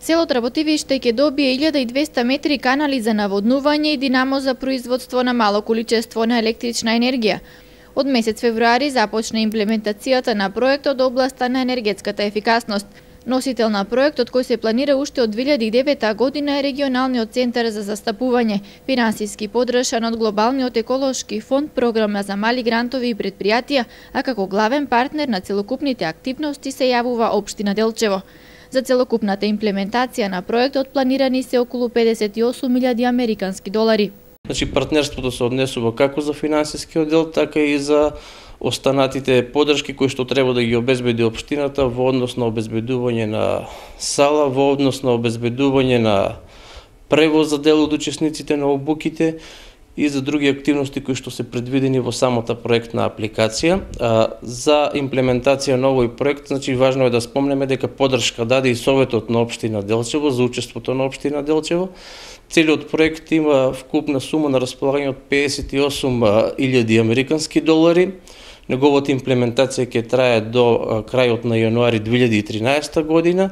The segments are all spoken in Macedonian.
Селото Работивиште ќе добие 1200 метри канали за наводнување и динамо за производство на мало количество на електрична енергија. Од месец февруари започна имплементацијата на проектот од областа на енергетската ефикасност. Носител на проектот, кој се планира уште од 2009 година, е регионалниот центар за застапување, финансиски подршан од Глобалниот еколошки фонд, програма за мали грантови и предпријатија, а како главен партнер на целокупните активности се јавува општина Делчево. За целокупната имплементација на проектот планирани се околу 58.000 американски долари. Значи, партнерството се однесува како за финансискиот дел, така и за останатите подршки кои што треба да ги обезбеди општината во однос на обезбедување на сала, во однос на обезбедување на превоз за дел од учесниците на обуките и за други активности кои што се предвидени во самата проектна апликација. За имплементација на овој проект, значи важно е да спомнеме дека поддршка даде и Советот на општина Делчево за учеството на општина Делчево. Целиот проект има вкупна сума на располагање од 58.000 американски долари. Неговата имплементација ќе трае до крајот на јануари 2013 година.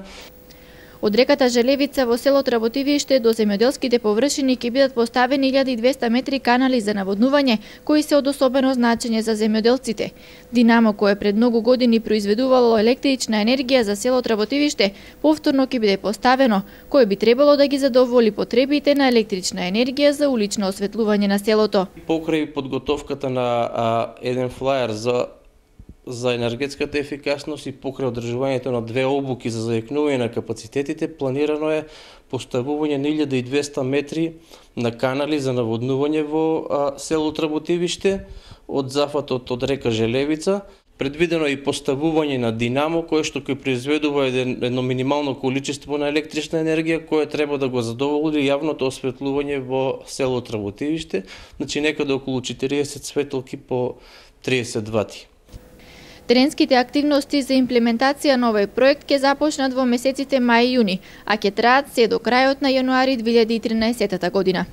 Од реката Желевица во селото Работивиште до земјоделските површини ќе бидат поставени 1200 метри канали за наводнување, кои се од особено значење за земјоделците. Динамо, кое пред многу години произведувало електрична енергија за селото Работивиште, повторно ќе биде поставено, кое би требало да ги задоволи потребите на електрична енергија за улично осветлување на селото. Покрај подготовката на еден флаер за енергетската ефикасност и покрај одржувањето на 2 обуки за зајакнување на капацитетите, планирано е поставување на 1200 метри на канали за наводнување во селото Работивиште од зафатот од река Желевица. Предвидено е и поставување на динамо, кое што ќе произведува едно минимално количество на електрична енергија, кое треба да го задоволи јавното осветлување во селото Работивиште, значи некаде околу 40 светолки по 30 вати. Теренските активности за имплементација на овој проект ќе започнат во месеците мај и јуни, а ќе траат се до крајот на јануари 2013 година.